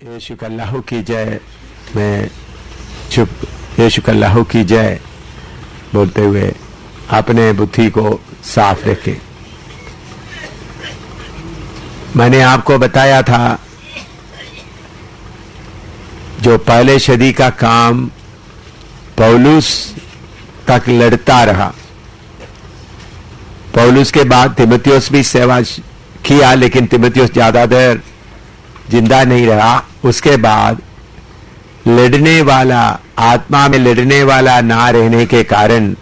यीशु का अल्लाह की जय। मैं चुप यीशु का अल्लाह की जय बोलते हुए अपने बुद्धि को साफ रखें। मैंने आपको बताया था जो पहले सदी का काम पौलुस तक लड़ता रहा। पौलुस के बाद तीमुथियुस भी सेवा किया, लेकिन तीमुथियुस ज्यादा देर जिंदा नहीं रहा। उसके बाद लड़ने वाला, आत्मा में लड़ने वाला ना रहने के कारण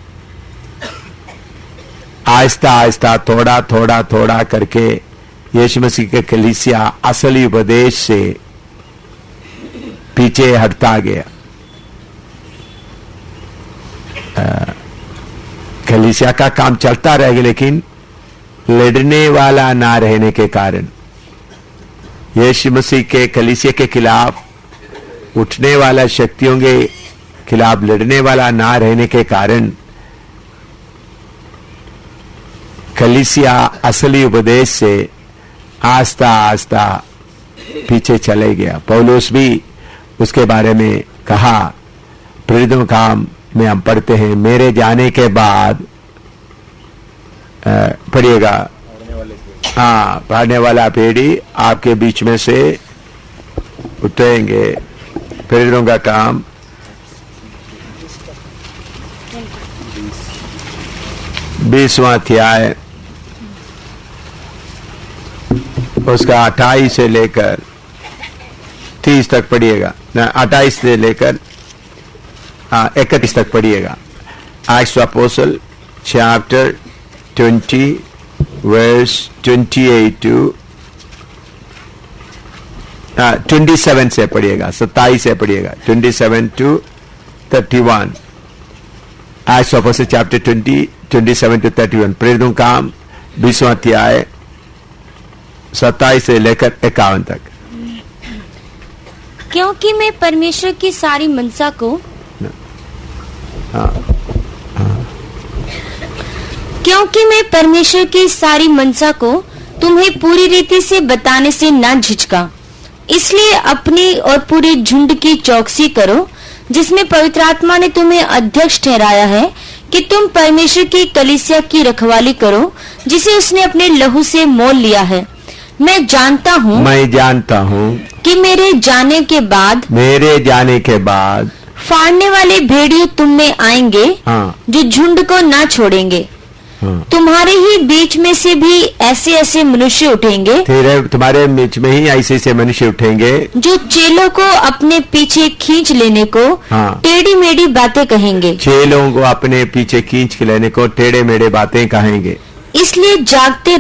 आहिस्ता आहिस्ता थोड़ा थोड़ा थोड़ा करके यीशु मसीह के कलीसिया असली उपदेश से पीछे हटता गया। कलीसिया का काम चलता रहेगा, लेकिन लड़ने वाला ना रहने के कारण, यीशु मसीह के कलीसिया के खिलाफ उठने वाला, शक्तियों के खिलाफ लड़ने वाला ना रहने के कारण कलीसिया असली उपदेश से आस्ता आस्ता पीछे चले गया। पौलुस भी उसके बारे में कहा। प्रेरितों काम में हम पढ़ते हैं, मेरे जाने के बाद पढ़िएगा, हाँ, पढ़ने वाला पीढ़ी आपके बीच में से उठेंगे। प्रेरितों का काम 20वां अध्याय उसका 28 से लेकर 30 तक पढ़िएगा, 28 से लेकर 31 तक पढ़िएगा। Acts of apostle chapter 20 verse 28 to 27 से पढ़िएगा, 27 से पढ़िएगा, 27 to 31। Acts of Apostles chapter 20, 27 to 31। प्रेरितों काम 20वां अध्याय 27 से लेकर 51 तक। क्योंकि मैं परमेश्वर की सारी मनसा को क्योंकि मैं परमेश्वर की सारी मनसा को तुम्हें पूरी रीति से बताने से ना झिझका, इसलिए अपनी और पूरे झुंड की चौकसी करो, जिसमें पवित्र आत्मा ने तुम्हें अध्यक्ष ठहराया है कि तुम परमेश्वर की कलीसिया की रखवाली करो, जिसे उसने अपने लहू से मोल लिया है। मैं जानता हूँ कि मेरे जाने के बाद फाड़ने वाले भेड़ियों तुम में आएंगे, जो झुंड को ना छोड़ेंगे। तुम्हारे ही बीच में से भी ऐसे ऐसे मनुष्य उठेंगे, तुम्हारे बीच में ही ऐसे मनुष्य उठेंगे, जो चेलों को अपने पीछे खींच लेने को टेढ़ी मेढ़ी बातें कहेंगे। चेलों को अपने पीछे खींच के लेने को टेढ़े मेढ़े बातें कहेंगे। इसलिए जागते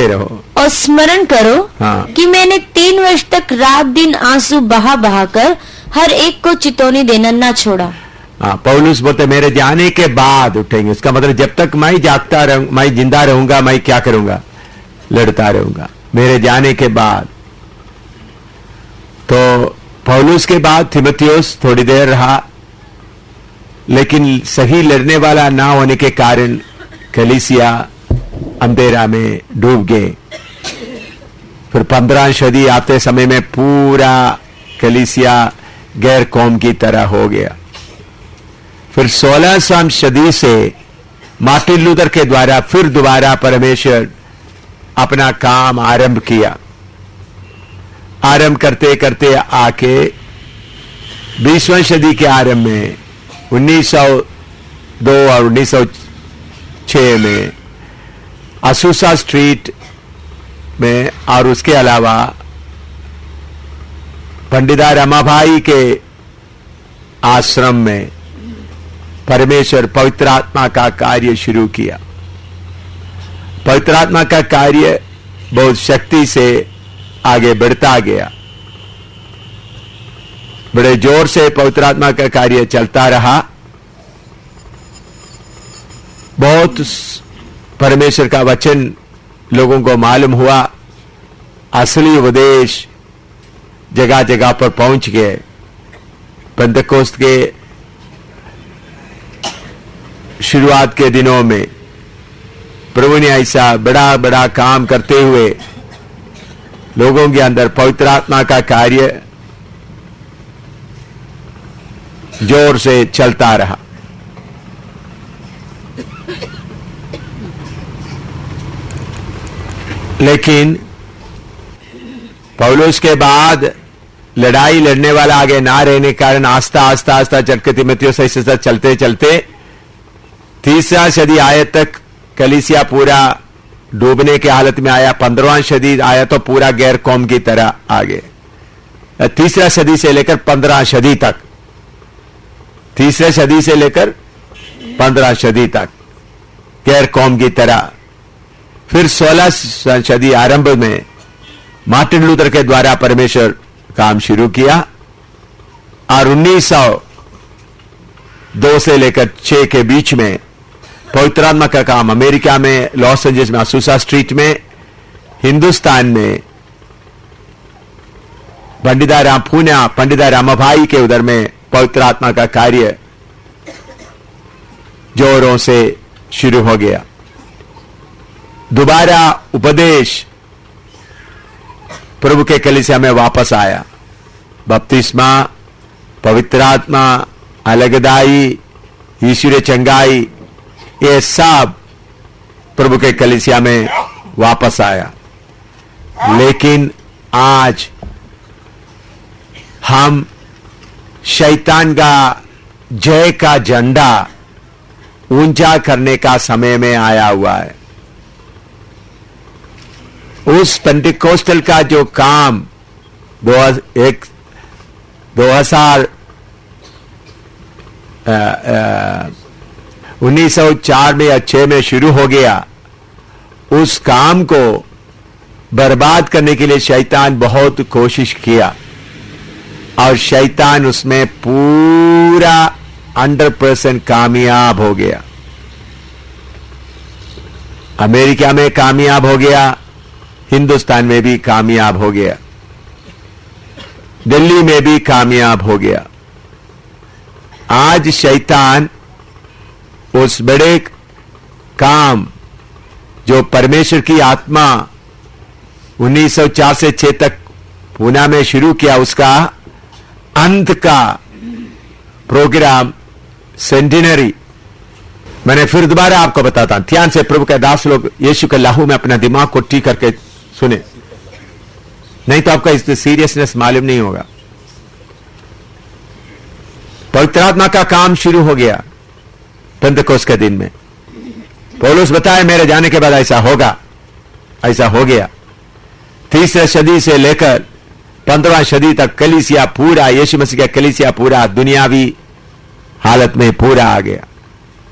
रहो और स्मरण करो कि मैंने 3 वर्ष तक रात दिन आंसू बहा बहा कर हर एक को चितौनी देना ना छोड़ा। पौलुस बोलते मेरे जाने के बाद उठेंगे। उसका मतलब जब तक मैं जागता रहूं, मैं जिंदा रहूंगा, मैं क्या करूंगा? लड़ता रहूंगा। मेरे जाने के बाद। तो पौलुस के बाद तीमुथियुस थोड़ी देर रहा, लेकिन सही लड़ने वाला ना होने के कारण कलीसिया अंधेरा में डूब गए। फिर 15 सदी आते समय में पूरा कलीसिया गैर कौम की तरह हो गया। फिर 16वीं सदी से मार्टिन लूथर के द्वारा फिर दोबारा परमेश्वर अपना काम आरंभ किया। आरंभ करते करते आके 20वीं सदी के आरंभ में 1902 और 1906 में असूसा स्ट्रीट में और उसके अलावा पंडिता रमाबाई के आश्रम में परमेश्वर पवित्र आत्मा का कार्य शुरू किया। पवित्र आत्मा का कार्य बहुत शक्ति से आगे बढ़ता गया। बड़े जोर से पवित्र आत्मा का कार्य चलता रहा। बहुत परमेश्वर का वचन लोगों को मालूम हुआ। असली उपदेश जगह जगह पर पहुंच गए। पेंतेकोस्त के शुरुआत के दिनों में प्रभु ने ऐसा बड़ा बड़ा काम करते हुए लोगों के अंदर पवित्र आत्मा का कार्य जोर से चलता रहा। लेकिन पौलुस के बाद लड़ाई लड़ने वाला आगे ना रहने के कारण आस्ता आस्ता आस्ता चढ़ तीमुथियुस ऐसे चलते चलते 3वीं सदी आए तक कलीसिया पूरा डूबने की हालत में आया। 15वां सदी आया तो पूरा गैर कौम की तरह आ गए। 3री सदी से लेकर 15 सदी तक, 3री सदी से लेकर 15 सदी तक गैर कौम की तरह। फिर 16 सदी आरंभ में मार्टिन लूथर के द्वारा परमेश्वर काम शुरू किया और 1902 से लेकर 6 के बीच में पवित्र आत्मा का काम अमेरिका में, लॉस एंजल्स में, असूसा स्ट्रीट में, हिंदुस्तान में पंडिता रामाभाई के उधर में पवित्र आत्मा का कार्य जोरों से शुरू हो गया। दोबारा उपदेश प्रभु के कलीसिया में वापस आया। बपतिस्मा, पवित्र आत्मा, अलगदाई, ईश्वरीय चंगाई, ये सब प्रभु के कलीसिया में वापस आया। लेकिन आज हम शैतान का जय का झंडा ऊंचा करने का समय में आया हुआ है। उस पेंटिकोस्टल का जो काम 1904 में या 6 में शुरू हो गया, उस काम को बर्बाद करने के लिए शैतान बहुत कोशिश किया और शैतान उसमें पूरा 100% कामयाब हो गया। अमेरिका में कामयाब हो गया, हिंदुस्तान में भी कामयाब हो गया, दिल्ली में भी कामयाब हो गया। आज शैतान उस बड़े काम जो परमेश्वर की आत्मा 1904 से 6 तक पूना में शुरू किया, उसका अंत का प्रोग्राम सेंटिनरी। मैंने फिर दोबारा आपको बताता हूं, ध्यान से प्रभु के दास लोग यीशु के लहू में अपना दिमाग को ठीक करके सुने, नहीं तो आपका इसकी सीरियसनेस मालूम नहीं होगा। पवित्र आत्मा का काम शुरू हो गया पेंतेकोस्त के दिन में। पौलुस बताए मेरे जाने के बाद ऐसा होगा, ऐसा हो गया। 3री सदी से लेकर 15वां सदी तक कलीसिया पूरा, यीशु मसीह का कलीसिया पूरा दुनियावी हालत में पूरा आ गया।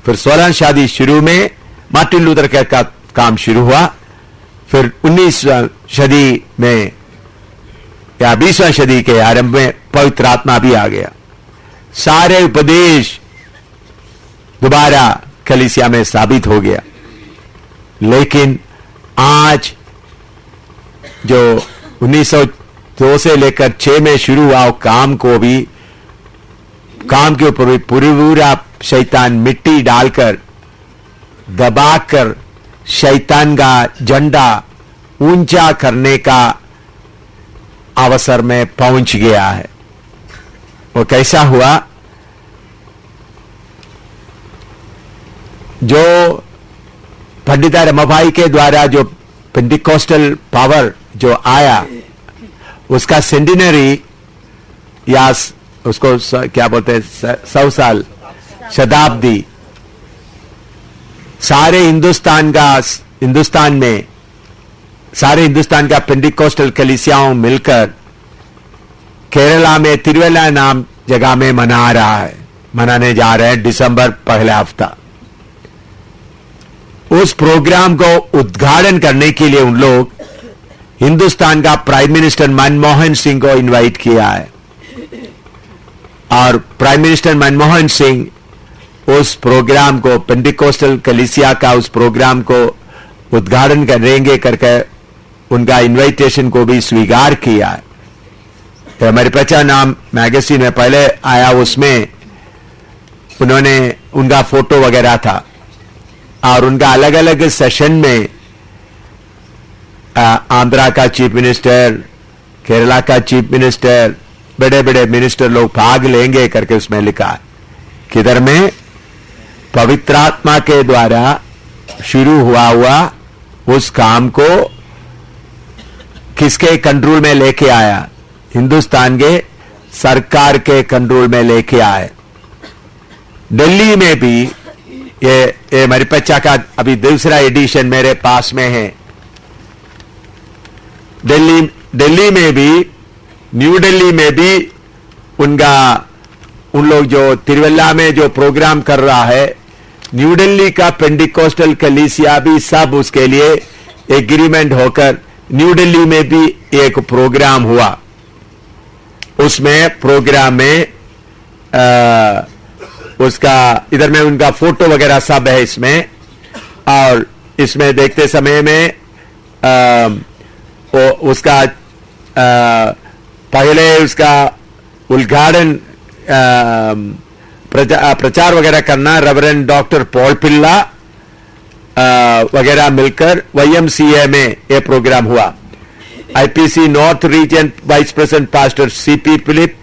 फिर 16 सदी शुरू में मार्टिन लूथर का काम शुरू हुआ। फिर 19वीं सदी में या 20वीं सदी के आरंभ में पवित्र आत्मा भी आ गया। सारे उपदेश दोबारा कलीसिया में साबित हो गया। लेकिन आज जो 1902 से लेकर 6 में शुरू हुआ काम को भी, काम के ऊपर भी पूरा शैतान मिट्टी डालकर दबाकर शैतान का झंडा ऊंचा करने का अवसर में पहुंच गया है। वो कैसा हुआ? जो पंडिता रमाबाई के द्वारा जो पेंटिकोस्टल पावर जो आया, उसका सेंटिनरी या उसको क्या बोलते हैं, 100 साल, शताब्दी, सारे हिंदुस्तान में सारे हिंदुस्तान का पेंटिकोस्टल कलीसियाओं मिलकर केरला में तिरुवल्ला नाम जगह में मनाने जा रहे हैं दिसंबर पहला हफ्ता। उस प्रोग्राम को उद्घाटन करने के लिए उन लोग हिंदुस्तान का प्राइम मिनिस्टर मनमोहन सिंह को इनवाइट किया है और प्राइम मिनिस्टर मनमोहन सिंह उस प्रोग्राम को, पेंटिकोस्टल कलीसिया का उस प्रोग्राम को उद्घाटन करेंगे करके उनका इनविटेशन को भी स्वीकार किया है। तो हमारे प्रचार नाम मैगजीन में पहले आया, उसमें उन्होंने उनका फोटो वगैरह था और उनका अलग अलग सेशन में आंध्रा का चीफ मिनिस्टर, केरला का चीफ मिनिस्टर, बड़े बड़े मिनिस्टर लोग भाग लेंगे करके उसमें लिखा है। किधर में? पवित्र आत्मा के द्वारा शुरू हुआ उस काम को किसके कंट्रोल में लेके आया? हिंदुस्तान के सरकार के कंट्रोल में लेके आए। दिल्ली में भी ये मरिपच्चा का अभी दूसरा एडिशन मेरे पास में है। दिल्ली में भी, न्यू दिल्ली में भी उन लोग जो तिरुवल्ला में जो प्रोग्राम कर रहा है, न्यू दिल्ली का पेंटिकोस्टल कलीसिया भी सब उसके लिए एग्रीमेंट होकर न्यू दिल्ली में भी एक प्रोग्राम हुआ। उसमें प्रोग्राम में उसका इधर में उनका फोटो वगैरह सब है इसमें, और इसमें देखते समय में उसका पहले उसका उद्घाटन प्रचार वगैरह करना रेवरेंड डॉक्टर पॉल पिल्ला वगैरह मिलकर YMCA में यह प्रोग्राम हुआ। IPC north region vice president pastor CP Philip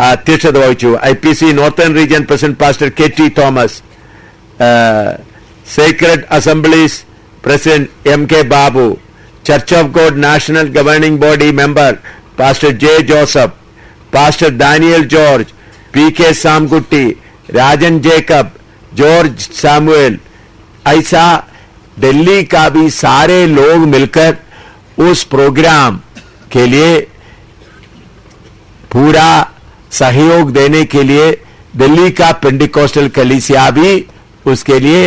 अध्यक्षത വഹിച്ചു। IPC northern region president pastor KT Thomas, Sacred Assemblies President MK Babu, Church of God National Governing Body member Pastor J Joseph, Pastor Daniel George, PK Samgutti, Rajan Jacob, George Samuel, ऐसा दिल्ली का भी सारे लोग मिलकर उस programme के लिए पूरा सहयोग देने के लिए दिल्ली का पेंटिकोस्टल कलीसिया भी उसके लिए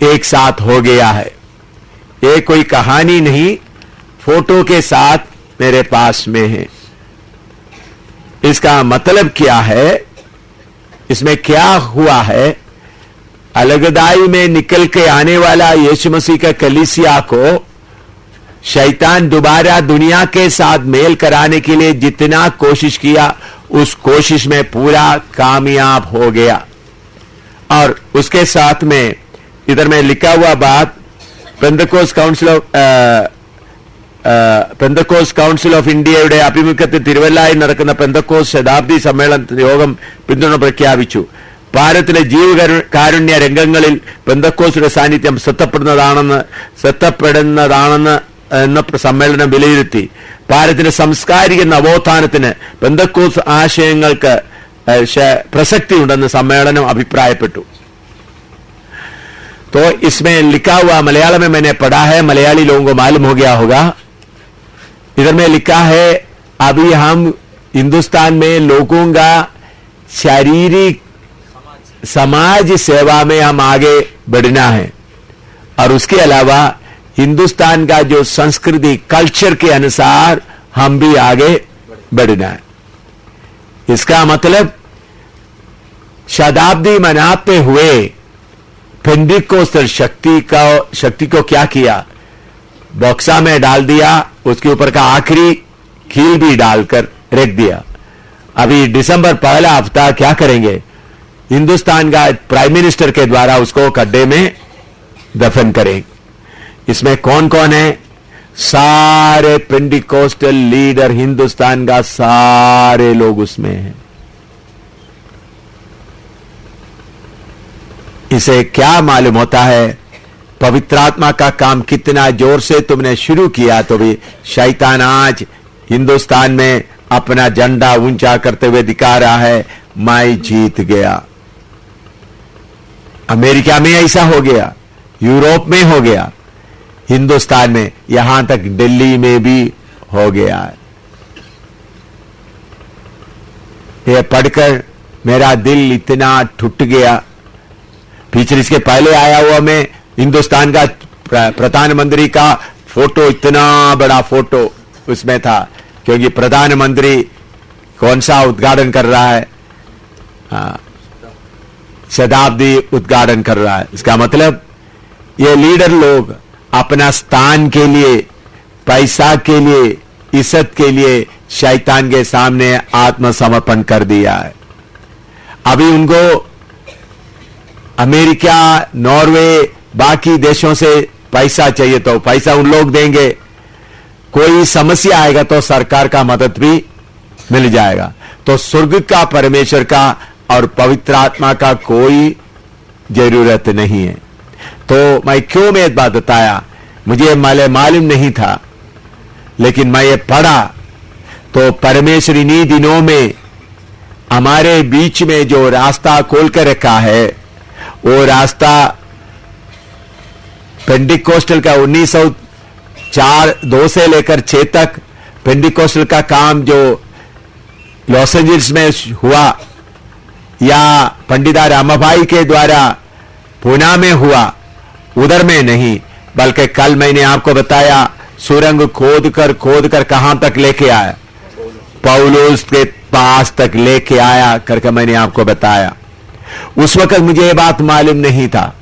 एक साथ हो गया है। ये कोई कहानी नहीं, फोटो के साथ मेरे पास में है। इसका मतलब क्या है? इसमें क्या हुआ है? अलगदाई में निकल के आने वाला यीशु मसीह का कलीसिया को शैतान दोबारा दुनिया के साथ मेल कराने के लिए जितना कोशिश किया, उस कोशिश में पूरा कामयाब हो गया। और उसके साथ में इधर में लिखा हुआ बात, पेंटकोस्ट കൗൺസിൽ ഓഫ് ഇന്ത്യയുടെ ആഭിമുഖ്യത്തിൽ തിരുവല്ലയിൽ നടക്കുന്ന പെന്തക്കോസ്റ്റ് ശതാബ്ദി സമ്മേളനത്തിന് യോഗം പിന്തുണ പ്രഖ്യാപിച്ചു. ഭാരതത്തിലെ ജീവകാരുണ്യ രംഗങ്ങളിൽ പെന്തക്കോസ്റ്റിന്റെ സാന്നിധ്യം ശ്രദ്ധപ്പെടുന്നതാണെന്ന് എന്ന സമ്മേളനം വിലയിരുത്തി. ഭാരതത്തിന്റെ സാംസ്കാരിക നവോത്ഥാനത്തിന് പെന്തക്കോസ്റ്റ് ആശയങ്ങൾക്ക് പ്രസക്തിയുണ്ടെന്ന് സമ്മേളനം അഭിപ്രായപ്പെട്ടു. तो इसमें लिखा हुआ मलयालम में मैंने पढ़ा है, मलयाली लोगों को मालूम हो गया होगा। इधर में लिखा है अभी हम हिंदुस्तान में लोगों का शारीरिक समाज सेवा में हम आगे बढ़ना है, और उसके अलावा हिंदुस्तान का जो संस्कृति कल्चर के अनुसार हम भी आगे बढ़ना है। इसका मतलब शताब्दी मनाते हुए पेंटिकोस्टल शक्ति को क्या किया? बॉक्सा में डाल दिया, उसके ऊपर का आखिरी कील भी डालकर रख दिया। अभी दिसंबर पहला हफ्ता क्या करेंगे? हिंदुस्तान का प्राइम मिनिस्टर के द्वारा उसको गड्ढे में दफन करेंगे। इसमें कौन कौन है? सारे पेंटिकोस्टल लीडर हिंदुस्तान का सारे लोग उसमें हैं। इसे क्या मालूम होता है? पवित्र आत्मा का काम कितना जोर से तुमने शुरू किया, तो भी शैतान आज हिंदुस्तान में अपना झंडा ऊंचा करते हुए दिखा रहा है, मैं जीत गया। अमेरिका में ऐसा हो गया, यूरोप में हो गया, हिंदुस्तान में, यहां तक दिल्ली में भी हो गया है। यह पढ़कर मेरा दिल इतना टूट गया। पिछले इसके पहले आया हुआ में हिंदुस्तान का प्रधानमंत्री का फोटो, इतना बड़ा फोटो उसमें था, क्योंकि प्रधानमंत्री कौन सा उद्घाटन कर रहा है? शताब्दी उद्घाटन कर रहा है। इसका मतलब ये लीडर लोग अपना स्थान के लिए, पैसा के लिए, इज्जत के लिए शैतान के सामने आत्मसमर्पण कर दिया है। अभी उनको अमेरिका, नॉर्वे, बाकी देशों से पैसा चाहिए तो पैसा उन लोग देंगे, कोई समस्या आएगा तो सरकार का मदद भी मिल जाएगा। तो स्वर्ग का, परमेश्वर का और पवित्र आत्मा का कोई जरूरत नहीं है। तो मैं क्यों में एक बात बताया, मुझे मालूम नहीं था, लेकिन मैं ये पढ़ा तो परमेश्वर इन्हीं दिनों में हमारे बीच में जो रास्ता खोल कर रखा है, वो रास्ता पेंटिकोस्टल का 1902 से लेकर 6 तक पेंटिकोस्टल का काम जो लॉस एंजल्स में हुआ या पंडिता रामाभाई के द्वारा पुणे में हुआ, उधर में नहीं, बल्कि कल मैंने आपको बताया सुरंग खोद कर कहां तक लेके आया, पौलुस के पास तक लेके आया करके मैंने आपको बताया। उस वक्त मुझे ये बात मालूम नहीं था।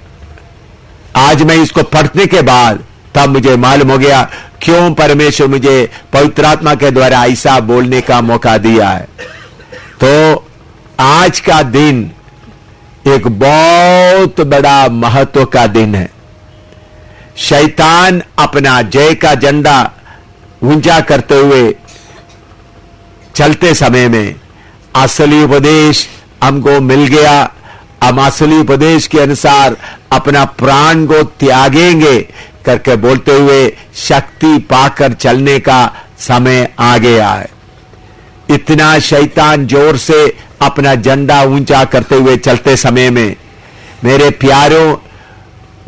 आज मैं इसको पढ़ने के बाद तब मुझे मालूम हो गया क्यों परमेश्वर मुझे पवित्र आत्मा के द्वारा ऐसा बोलने का मौका दिया है। तो आज का दिन एक बहुत बड़ा महत्व का दिन है। शैतान अपना जय का झंडा ऊंचा करते हुए चलते समय में असली उपदेश हमको मिल गया, हम असली उपदेश के अनुसार अपना प्राण को त्यागेंगे करके बोलते हुए शक्ति पाकर चलने का समय आ गया है। इतना शैतान जोर से अपना झंडा ऊंचा करते हुए चलते समय में मेरे प्यारों,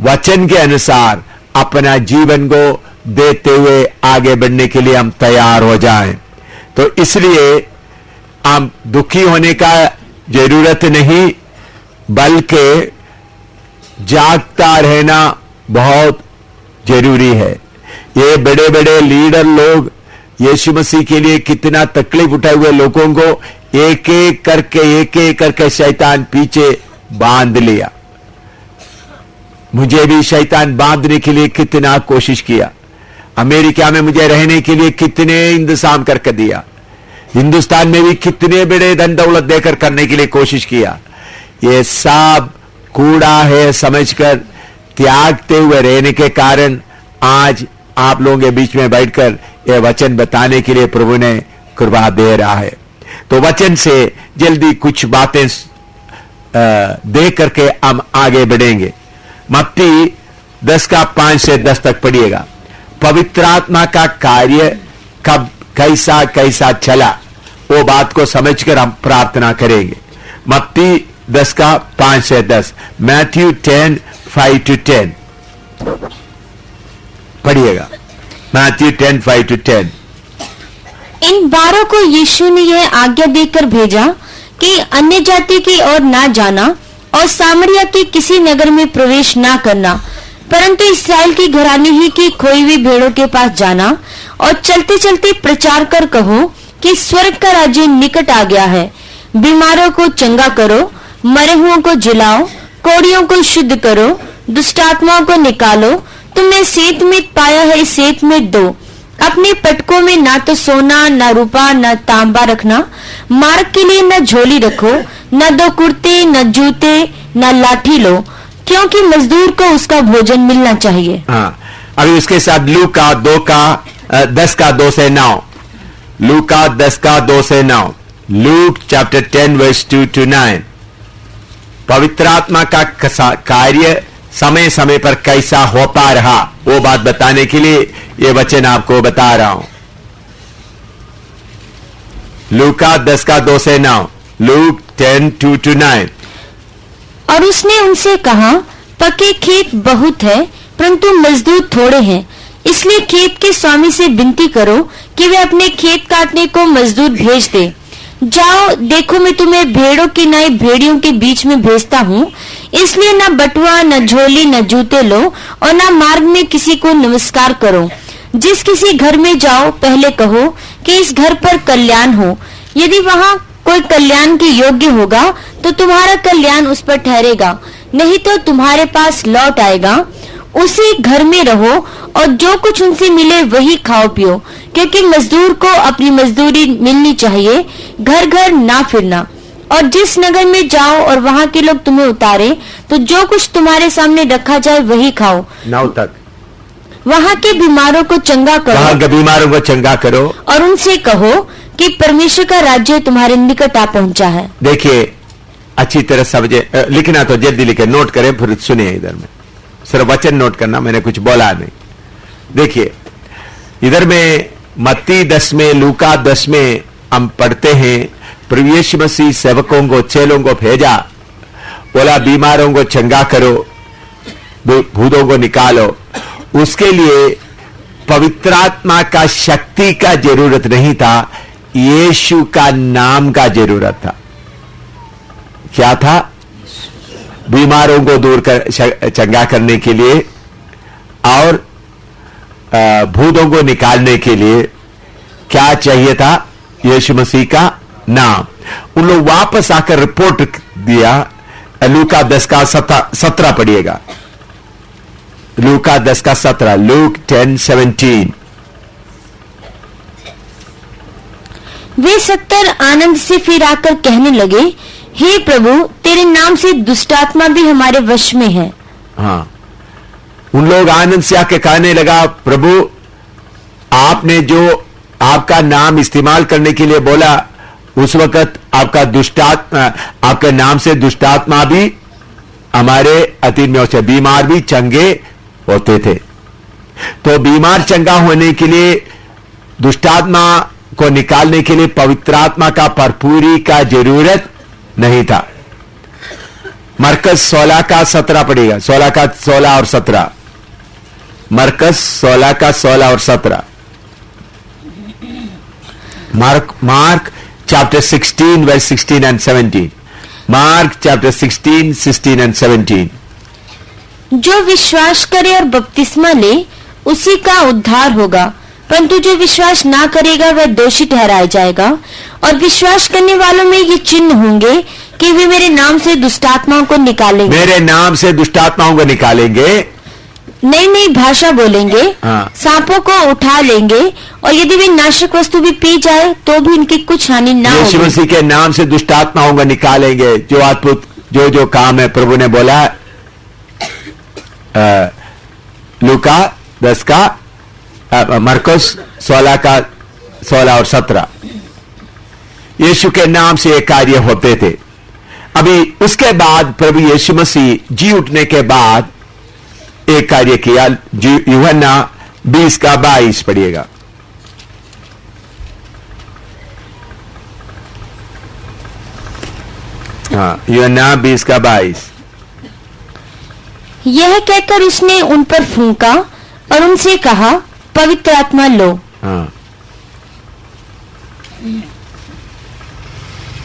वचन के अनुसार अपना जीवन को देते हुए आगे बढ़ने के लिए हम तैयार हो जाएं। तो इसलिए हम दुखी होने का जरूरत नहीं, बल्कि जागता रहना बहुत जरूरी है। ये बड़े बड़े लीडर लोग यीशु मसीह के लिए कितना तकलीफ उठाए हुए लोगों को एक एक करके शैतान पीछे बांध लिया। मुझे भी शैतान बांधने के लिए कितना कोशिश किया। अमेरिका में मुझे रहने के लिए कितने इंतजाम करके दिया, हिंदुस्तान में भी कितने बड़े धन दौलत देकर करने के लिए कोशिश किया। ये सब कूड़ा है समझकर त्यागते हुए रहने के कारण आज आप लोगों के बीच में बैठकर यह वचन बताने के लिए प्रभु ने कृपा दे रहा है। तो वचन से जल्दी कुछ बातें देख करके हम आगे बढ़ेंगे। मत्ती 10 का 5 से 10 तक पढ़िएगा। पवित्र आत्मा का कार्य कब कैसा कैसा चला, वो बात को समझकर हम प्रार्थना करेंगे। मत्ती 10 का 5 से 10, मैथ्यू 10, 5 to 10 पढ़िएगा। Matthew 10, 5 to 10। इन 12 को यीशु ने यह आज्ञा देकर भेजा कि अन्य जाति की ओर ना जाना और सामरिया के किसी नगर में प्रवेश ना करना, परंतु इस्राएल की घराने ही की खोई हुई भेड़ों के पास जाना और चलते चलते प्रचार कर कहो कि स्वर्ग का राज्य निकट आ गया है। बीमारों को चंगा करो, मरे हुओं को जिलाओ, कोढ़ियों को शुद्ध करो, दुष्टात्माओं को निकालो। तुमने सेत में पाया है, सेत में दो। अपने पटकों में ना तो सोना, ना रूपा, ना तांबा रखना। मार्ग के लिए न झोली रखो, न 2 कुर्ते, न जूते, न लाठी लो, क्योंकि मजदूर को उसका भोजन मिलना चाहिए। हाँ, अभी उसके साथ लूका 10 का 2 से 9, लूका 10 का 2 से 9, लूक चैप्टर 10 वर्स 2 to 9। पवित्र आत्मा का कार्य समय समय पर कैसा होता रहा, वो बात बताने के लिए ये वचन आपको बता रहा हूं। लूका 10 का 2 से 9, लूक 10, 2 to 9। और उसने उनसे कहा, पके खेत बहुत है, परंतु मजदूर थोड़े हैं। इसलिए खेत के स्वामी से विनती करो कि वे अपने खेत काटने को मजदूर भेज दे। जाओ, देखो मैं तुम्हें भेड़ों की नई भेड़ियों के बीच में भेजता हूँ। इसलिए न बटुआ, न झोली, न जूते लो और न मार्ग में किसी को नमस्कार करो। जिस किसी घर में जाओ, पहले कहो कि इस घर पर कल्याण हो। यदि वहाँ कोई कल्याण के योग्य होगा तो तुम्हारा कल्याण उस पर ठहरेगा, नहीं तो तुम्हारे पास लौट आएगा। उसी घर में रहो और जो कुछ उनसे मिले वही खाओ पियो, क्योंकि मजदूर को अपनी मजदूरी मिलनी चाहिए। घर घर ना फिरना। और जिस नगर में जाओ और वहाँ के लोग तुम्हें उतारे तो जो कुछ तुम्हारे सामने रखा जाए वही खाओ। 9 तक वहाँ के बीमारों को चंगा वहां के करो बीमारों को चंगा करो और उनसे कहो कि परमेश्वर का राज्य तुम्हारे निकट आ पहुंचा है। देखिए अच्छी तरह समझे, लिखना तो जल्दी लिखे, नोट करें फिर सुनिए। इधर में सिर्फ वचन नोट करना, मैंने कुछ बोला नहीं। देखिए इधर में मत्ती 10 में, लूका 10 में हम पढ़ते हैं प्रभु यीशु मसीह सेवकों को, चेलों को भेजा, बोला बीमारों को चंगा करो, भूतों को निकालो। उसके लिए पवित्र आत्मा का शक्ति का जरूरत नहीं था, यीशु का नाम का जरूरत था। क्या था? बीमारों को दूर कर चंगा करने के लिए और भूतों को निकालने के लिए क्या चाहिए था? यीशु मसीह का नाम। उन लोग वापस आकर रिपोर्ट दिया। लूका 10 का 17 पढ़िएगा। लूका 10 का 17, लूक 10:17। वे 70 आनंद से फिर आकर कहने लगे, हे प्रभु, तेरे नाम से दुष्टात्मा भी हमारे वश में है। हाँ, उन लोग आनंद से आके कहने लगा, प्रभु आपने जो आपका नाम इस्तेमाल करने के लिए बोला, उस वक्त आपका दुष्टात्मा, आपके नाम से दुष्टात्मा भी हमारे अधीन में होते, बीमार भी चंगे होते थे। तो बीमार चंगा होने के लिए, दुष्टात्मा को निकालने के लिए पवित्र आत्मा का भरपूरी का जरूरत नहीं था। मरकस 16 का 17 पड़ेगा, 16 का 16 और 17। मरकस 16 का 16 और 17। Mark chapter 16 verse 16 and 17. Mark chapter 16, 16 and 17. जो विश्वास करे और बपतिस्मा ले, उसी का उद्धार होगा, परंतु जो विश्वास ना करेगा वह दोषी ठहराया जाएगा। और विश्वास करने वालों में ये चिन्ह होंगे कि वे मेरे नाम से दुष्टात्माओं को निकालेंगे, मेरे नाम से दुष्टात्माओं को निकालेंगे, नई नई भाषा बोलेंगे, हाँ। सांपों को उठा लेंगे, और यदि वे नाशक वस्तु भी पी जाए तो भी उनकी कुछ हानि ना यीशु होगी। मसीह के नाम से दुष्टात्माओं को निकालेंगे। जो अद्भुत जो काम है प्रभु ने बोला, लूका 10 का, मरकुस 16 का 16 और 17। यीशु के नाम से ये कार्य होते थे। अभी उसके बाद प्रभु यीशु मसीह जी उठने के बाद एक कार्य किया। यूहन्ना 20 का 22 पढ़िएगा। हाँ, यूहन्ना 20 का 22। यह कहकर उसने उन पर फूंका और उनसे कहा, पवित्र आत्मा लो। हाँ,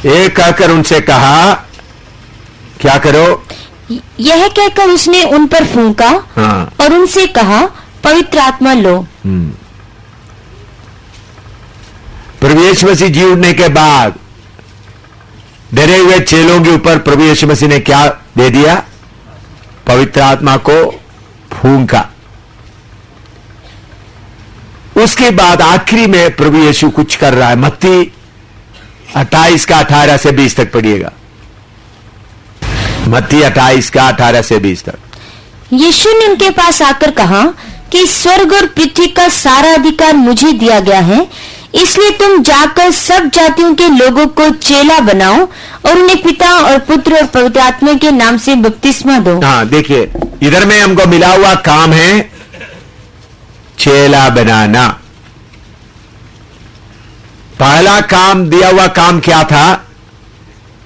एक कहकर उनसे कहा, क्या करो? यह कहकर उसने उन पर फूंका, हाँ। और उनसे कहा, पवित्र आत्मा लो। प्रभु यीशु मसीह जी उठने के बाद डरे हुए चेलों के ऊपर प्रभु यीशु मसीह ने क्या दे दिया? पवित्र आत्मा को फूंका। उसके बाद आखिरी में प्रभु यीशु कुछ कर रहा है। मत्ती 28 का 18 से 20 तक पढ़िएगा। मत्ती 28 का 18 से 20 तक। यीशु ने उनके पास आकर कहा कि स्वर्ग और पृथ्वी का सारा अधिकार मुझे दिया गया है, इसलिए तुम जाकर सब जातियों के लोगों को चेला बनाओ और उन्हें पिता और पुत्र और पवित्र आत्मा के नाम से बपतिस्मा दो। हाँ, देखिए इधर में हमको मिला हुआ काम है चेला बनाना। पहला काम, दिया हुआ काम क्या था?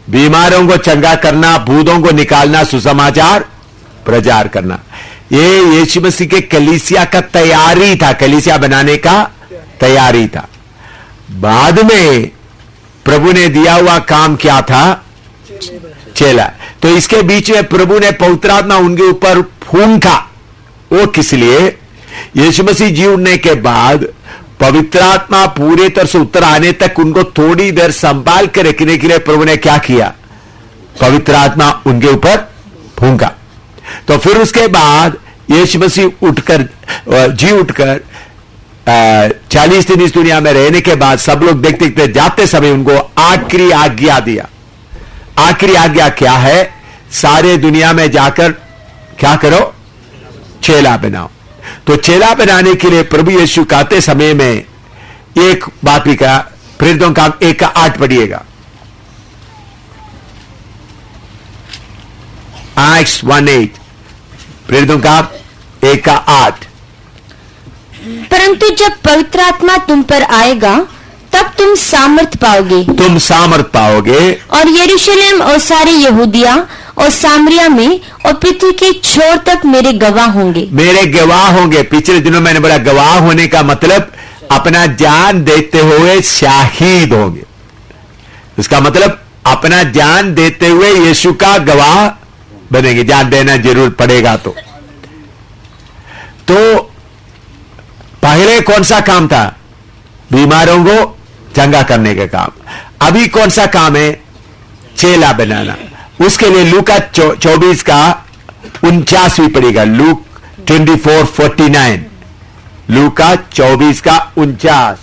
बीमारों को चंगा करना, भूतों को निकालना, सुसमाचार प्रचार करना। ये यीशु मसीह के कलीसिया का तैयारी था, कलीसिया बनाने का तैयारी था। बाद में प्रभु ने दिया हुआ काम क्या था? चेला। तो इसके बीच में प्रभु ने पवित्र आत्मा उनके ऊपर फूंका। वो किस लिए? यीशु मसीह जी उठने के बाद पवित्र आत्मा पूरे तरह से उतर आने तक उनको थोड़ी देर संभाल कर रखने के लिए प्रभु ने क्या किया? पवित्र आत्मा उनके ऊपर फूंका। तो फिर उसके बाद यीशु मसीह उठकर, जी उठकर 40 दिन इस दुनिया में रहने के बाद सब लोग देखते देखते जाते समय उनको आखिरी आज्ञा दिया। आखिरी आज्ञा क्या है? सारे दुनिया में जाकर क्या करो? चेला बनाओ। तो चेला बनाने के लिए प्रभु यीशु कहते समय में एक बात भी कहा, प्रेरितों का 1:8 पढ़िएगा। Acts 1:8, प्रेरितों का 1:8। परंतु जब पवित्र आत्मा तुम पर आएगा तब तुम सामर्थ पाओगे, तुम सामर्थ पाओगे, और यरूशलेम और सारे यहूदिया और सामरिया में और पृथ्वी के छोर तक मेरे गवाह होंगे। मेरे गवाह होंगे। पिछले दिनों मैंने बोला गवाह होने का मतलब अपना जान देते हुए शहीद होंगे। इसका मतलब अपना जान देते हुए यीशु का गवाह बनेंगे। जान देना जरूर पड़ेगा। तो पहले कौन सा काम था? बीमारों को चंगा करने का काम। अभी कौन सा काम है? चेला बनाना। उसके लिए लूका 24 का 49 भी पड़ेगा। लूक 24:49, लूका 24 का 49।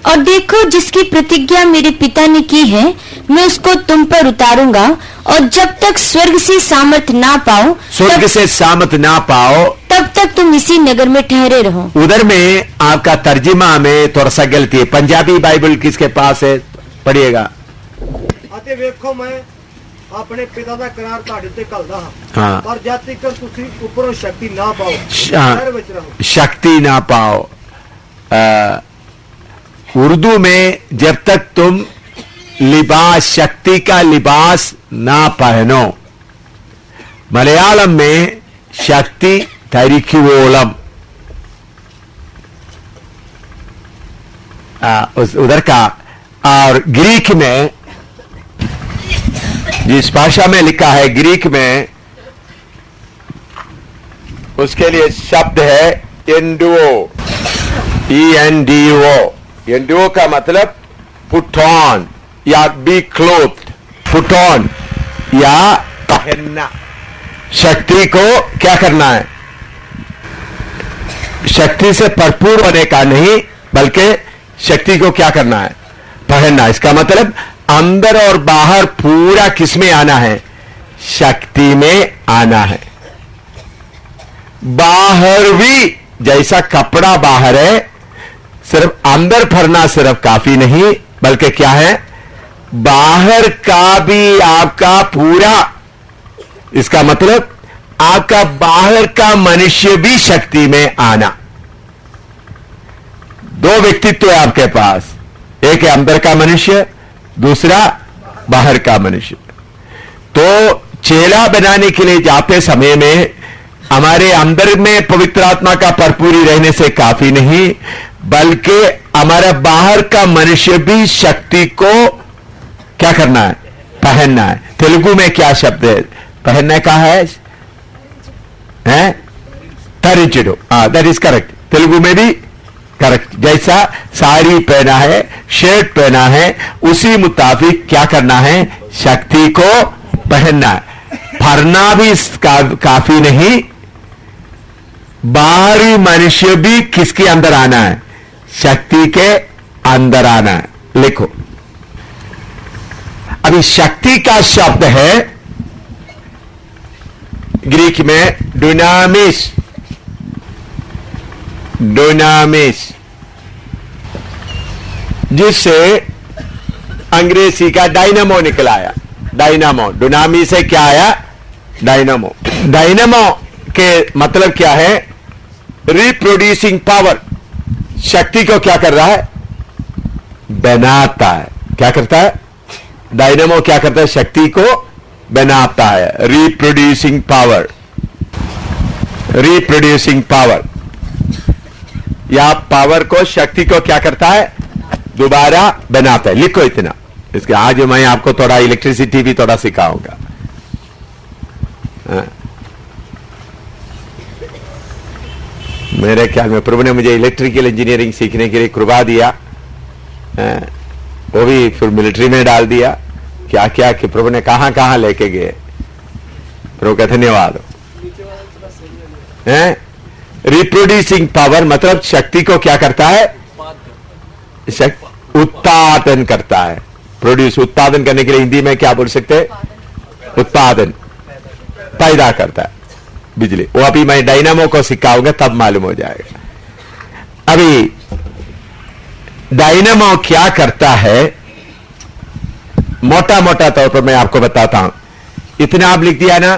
और देखो, जिसकी प्रतिज्ञा मेरे पिता ने की है मैं उसको तुम पर उतारूंगा, और जब तक स्वर्ग से सामर्थ ना पाओ, स्वर्ग से सामर्थ ना पाओ तब तक तुम इसी नगर में ठहरे रहो। उधर में आपका तर्जुमा में थोड़ा सा गलती है। पंजाबी बाइबल किसके पास है? पढ़िएगा। ਅਤੇ ਵੇਖੋ मैं ਆਪਣੇ ਪਿਤਾ ਦਾ ਕਰਾਰ ਤੁਹਾਡੇ ਤੇ ਘੱਲਦਾ ਹਾਂ, ਹਾਂ। ਪਰ ਜਦ ਤੱਕ ਤੁਸੀਂ ਉੱਪਰੋਂ ਸ਼ਕਤੀ ਨਾ ਪਾਓ हाँ, ਸ਼ਹਿਰ ਵਿੱਚ ਰਹੋ। शक्ति ना पाओ। उर्दू में जब तक तुम लिबास, शक्ति का लिबास ना पहनो। मलयालम में शक्ति तरिकुवोलम, उधर का। और ग्रीक में, जिस भाषा में लिखा है ग्रीक में, उसके लिए शब्द है एंडुओ, ENDO। एंडुओ का मतलब पुट ऑन या बी क्लोथ। पुट ऑन या पहनना। शक्ति को क्या करना है? शक्ति से भरपूर होने का नहीं, बल्कि शक्ति को क्या करना है? पहनना। इसका मतलब अंदर और बाहर पूरा किस में आना है? शक्ति में आना है। बाहर भी जैसा कपड़ा बाहर है, सिर्फ अंदर भरना सिर्फ काफी नहीं, बल्कि क्या है? बाहर का भी आपका पूरा, इसका मतलब आपका बाहर का मनुष्य भी शक्ति में आना। दो व्यक्तित्व है आपके पास, एक है अंदर का मनुष्य, दूसरा बाहर का मनुष्य। तो चेला बनाने के लिए जाते समय में हमारे अंदर में पवित्र आत्मा का भरपूरी रहने से काफी नहीं, बल्कि हमारा बाहर का मनुष्य भी शक्ति को क्या करना है? पहनना है। तेलुगु में क्या शब्द है पहनने का है? धरिंचडो। That is correct. तेलुगु में भी करेक्ट। जैसा साड़ी पहना है, शर्ट पहना है, उसी मुताबिक क्या करना है? शक्ति को पहनना है। भरना भी काफी नहीं, बाहरी मनुष्य भी किसके अंदर आना है? शक्ति के अंदर आना है। लिखो, अभी शक्ति का शब्द है ग्रीक में डुनामिस। डोनामिस, जिससे अंग्रेजी का डायनामो निकला आया। डायनामो, डोनामी से क्या आया? डायनामो। डायनामो के मतलब क्या है? Reproducing power. शक्ति को क्या कर रहा है? बनाता है। क्या करता है? डायनामो क्या करता है? शक्ति को बनाता है। Reproducing power. रिप्रोड्यूसिंग पावर या पावर को, शक्ति को क्या करता है? दोबारा बनाता है। लिखो इतना। इसके आज मैं आपको थोड़ा इलेक्ट्रिसिटी भी थोड़ा सिखाऊंगा। मेरे ख्याल में प्रभु ने मुझे इलेक्ट्रिकल इंजीनियरिंग सीखने के लिए कृपा दिया, वो भी फिर मिलिट्री में डाल दिया। क्या क्या कि प्रभु ने कहां कहां लेके गए। प्रभु का धन्यवाद। रिप्रोड्यूसिंग पावर मतलब शक्ति को क्या करता है? उत्पादन करता है। प्रोड्यूस, उत्पादन करने के लिए हिंदी में क्या बोल सकते हैं? उत्पादन, पैदा करता है। बिजली। वो अभी मैं डायनामो को सिखाऊंगा तब मालूम हो जाएगा। अभी डायनामो क्या करता है, मोटा मोटा तौर पर मैं आपको बताता हूं। इतना आप लिख दिया ना,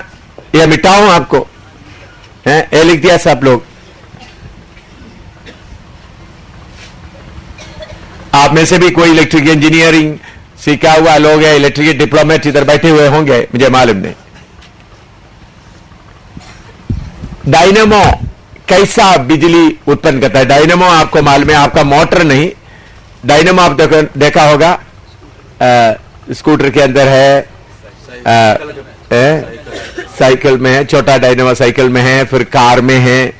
ये मिटाऊं आपको, ये लिख दिया सब लोग। आप में से भी कोई इलेक्ट्रिक इंजीनियरिंग सीखा हुआ लोग है, इलेक्ट्रिक डिप्लोमेट इधर बैठे हुए होंगे, मुझे मालूम नहीं। डायनामो कैसा बिजली उत्पन्न करता है? डायनामो आपको मालूम है, आपका मोटर नहीं। डायनामो आप देखा होगा, स्कूटर के अंदर है, साइकिल में है, छोटा डायनामो साइकिल में है, फिर कार में है।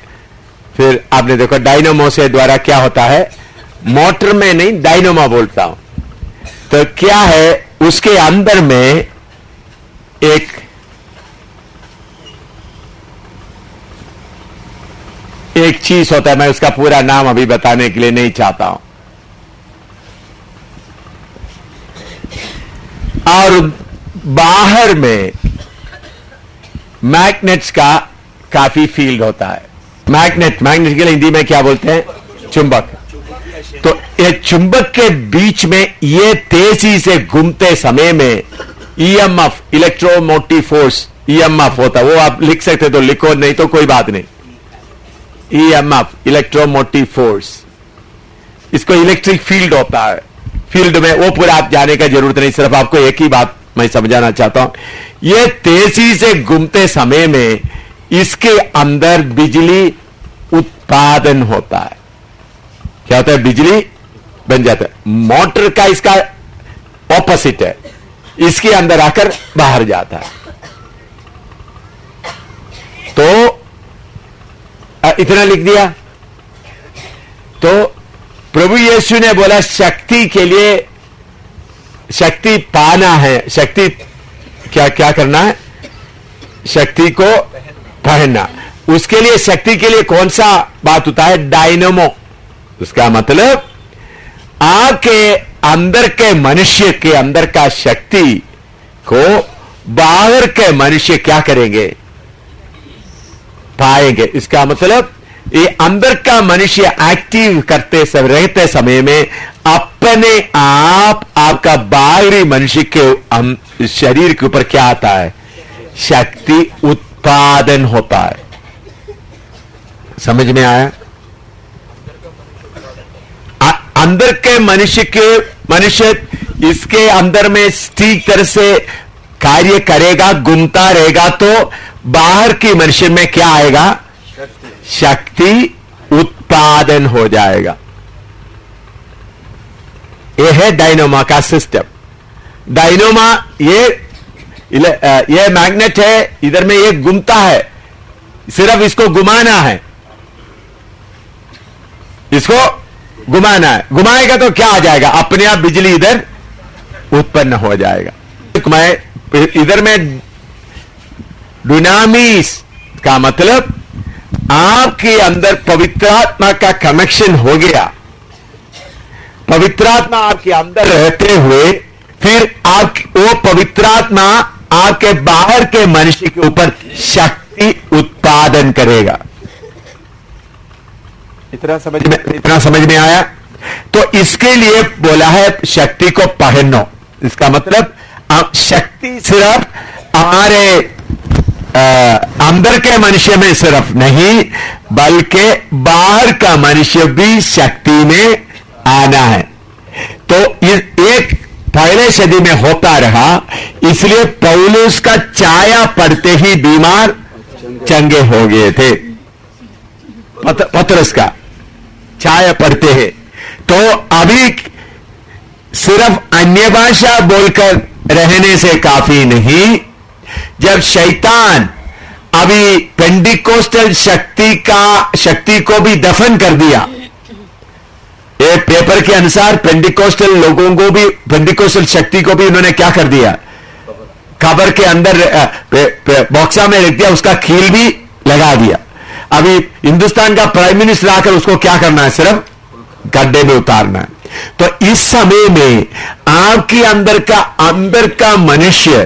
फिर आपने देखो डायनामो से द्वारा क्या होता है, मोटर में नहीं, डायनामो बोलता हूं। तो क्या है, उसके अंदर में एक चीज होता है, मैं उसका पूरा नाम अभी बताने के लिए नहीं चाहता हूं। और बाहर में मैग्नेट्स का काफी फील्ड होता है। मैग्नेट के लिए हिंदी में क्या बोलते हैं? चुंबक। तो ये चुंबक के बीच में ये तेजी से घूमते समय में ईएमएफ, इलेक्ट्रोमोटिव फोर्स, ईएमएफ होता है। वो आप लिख सकते तो लिखो, नहीं तो कोई बात नहीं। ईएमएफ, इलेक्ट्रोमोटिव फोर्स, इसको इलेक्ट्रिक फील्ड होता है। फील्ड में वो पूरा आप जाने का जरूरत नहीं, सिर्फ आपको एक ही बात मैं समझाना चाहता हूं। ये तेजी से घूमते समय में इसके अंदर बिजली उत्पादन होता है। क्या होता है? बिजली बन जाता है। मोटर का इसका ऑपोजिट है, इसके अंदर आकर बाहर जाता है। तो इतना लिख दिया। तो प्रभु यीशु ने बोला शक्ति के लिए, शक्ति पाना है, शक्ति क्या क्या करना है? शक्ति को पहनना। उसके लिए, शक्ति के लिए कौन सा बात होता है? डायनामो। उसका मतलब आपके अंदर के मनुष्य के अंदर का शक्ति को बाहर के मनुष्य क्या करेंगे? पाएंगे। इसका मतलब ये अंदर का मनुष्य एक्टिव करते सब रहते समय में अपने आप आपका बाहरी मनुष्य के शरीर के ऊपर क्या आता है? शक्ति उत्पादन होता है। समझ में आया? अंदर के मनुष्य इसके अंदर में ठीक तरह से कार्य करेगा, घूमता रहेगा, तो बाहर की मनुष्य में क्या आएगा? शक्ति उत्पादन हो जाएगा। यह है डायनामो का सिस्टम। डायनामो ये मैग्नेट है, इधर में ये घूमता है, सिर्फ इसको घुमाना है, इसको घुमाना है। घुमाएगा तो क्या आ जाएगा? अपने आप बिजली इधर उत्पन्न हो जाएगा। मैं इधर में डुनामिस का मतलब आपके अंदर पवित्र आत्मा का कनेक्शन हो गया। पवित्र आत्मा आपके अंदर रहते हुए फिर आप वो पवित्र आत्मा आपके बाहर के मनुष्य के ऊपर शक्ति उत्पादन करेगा। इतना समझ में आया? तो इसके लिए बोला है शक्ति को पहनो। इसका मतलब आप शक्ति सिर्फ हमारे अंदर के मनुष्य में सिर्फ नहीं, बल्कि बाहर का मनुष्य भी शक्ति में आना है। तो एक पहले सदी में होता रहा, इसलिए पौलुस का छाया पड़ते ही बीमार चंगे हो गए थे। पतरस का छाया पड़ते हैं। तो अभी सिर्फ अन्य भाषा बोलकर रहने से काफी नहीं, जब शैतान अभी पेंटिकोस्टल शक्ति को भी दफन कर दिया। ये पेपर के अनुसार पेंटिकोस्टल लोगों को भी, पेंटिकोस्टल शक्ति को भी उन्होंने क्या कर दिया? कब्र के अंदर बॉक्सा में रख दिया, उसका कील भी लगा दिया। अभी हिंदुस्तान का प्राइम मिनिस्टर आकर उसको क्या करना है? सिर्फ गड्ढे में उतारना है। तो इस समय में आपके अंदर का मनुष्य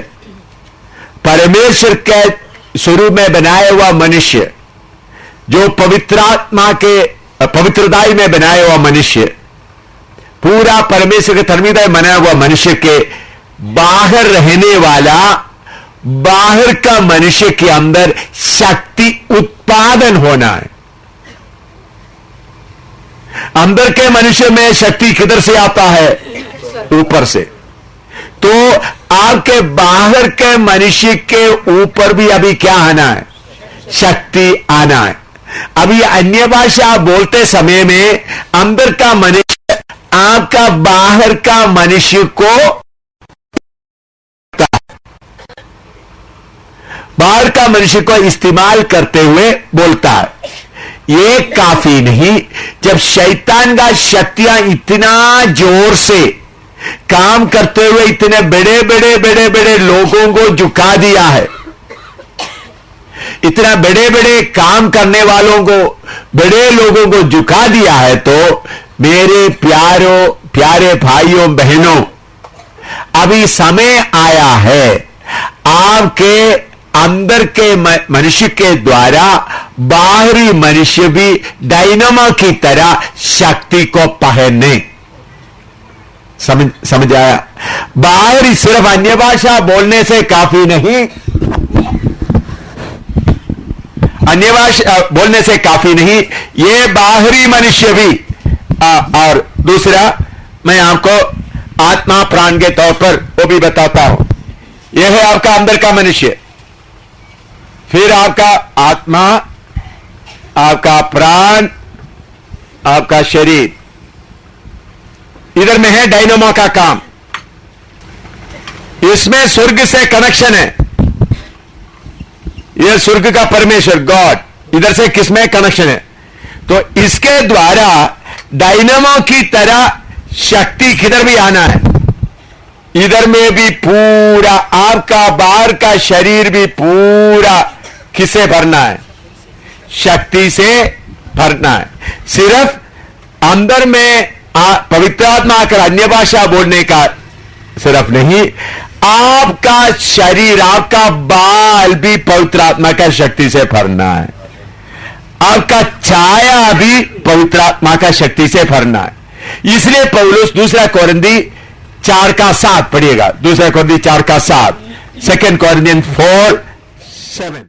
परमेश्वर के स्वरूप में बनाया हुआ मनुष्य, जो पवित्रात्मा के पवित्रताई में बनाया हुआ मनुष्य, पूरा परमेश्वर के धर्मिता में बनाया हुआ मनुष्य के बाहर रहने वाला, बाहर का मनुष्य के अंदर शक्ति उत्पादन होना है। अंदर के मनुष्य में शक्ति किधर से आता है? ऊपर से। तो आपके बाहर के मनुष्य के ऊपर भी अभी क्या आना है? शक्ति आना है। अभी अन्य भाषा बोलते समय में अंदर का मनुष्य आपका बाहर का मनुष्य को, बाहर का मनुष्य को इस्तेमाल करते हुए बोलता है। ये काफी नहीं, जब शैतान का शक्तियां इतना जोर से काम करते हुए इतने बड़े बड़े बड़े बड़े लोगों को झुका दिया है, इतना बड़े बड़े काम करने वालों को, बड़े लोगों को झुका दिया है, तो मेरे प्यारे भाइयों बहनों, अभी समय आया है आपके अंदर के मनुष्य के द्वारा बाहरी मनुष्य भी डायनामो की तरह शक्ति को पहनने। समझ आया? बाहरी सिर्फ अन्य भाषा बोलने से काफी नहीं, अन्य भाषा बोलने से काफी नहीं, ये बाहरी मनुष्य भी। और दूसरा, मैं आपको आत्मा प्राण के तौर पर वो भी बताता हूं। यह है आपका अंदर का मनुष्य, फिर आपका आत्मा, आपका प्राण, आपका शरीर। इधर में है डायनामो का काम। इसमें स्वर्ग से कनेक्शन है। यह स्वर्ग का परमेश्वर गॉड, इधर से किसमें कनेक्शन है? तो इसके द्वारा डायनामो की तरह शक्ति किधर भी आना है। इधर में भी पूरा आपका बाहर का शरीर भी पूरा किसे भरना है? शक्ति से भरना है। सिर्फ अंदर में पवित्र आत्मा आकर अन्य भाषा बोलने का सिर्फ नहीं, आपका शरीर, आपका बाल भी पवित्र आत्मा का शक्ति से भरना है। आपका छाया भी पवित्र आत्मा का शक्ति से भरना है। इसलिए पौलुस 2 कोरिन्थी 4:7 पढ़िएगा। 2 कोरिन्थी 4:7, 2 कोरिन्थियंस 4:7।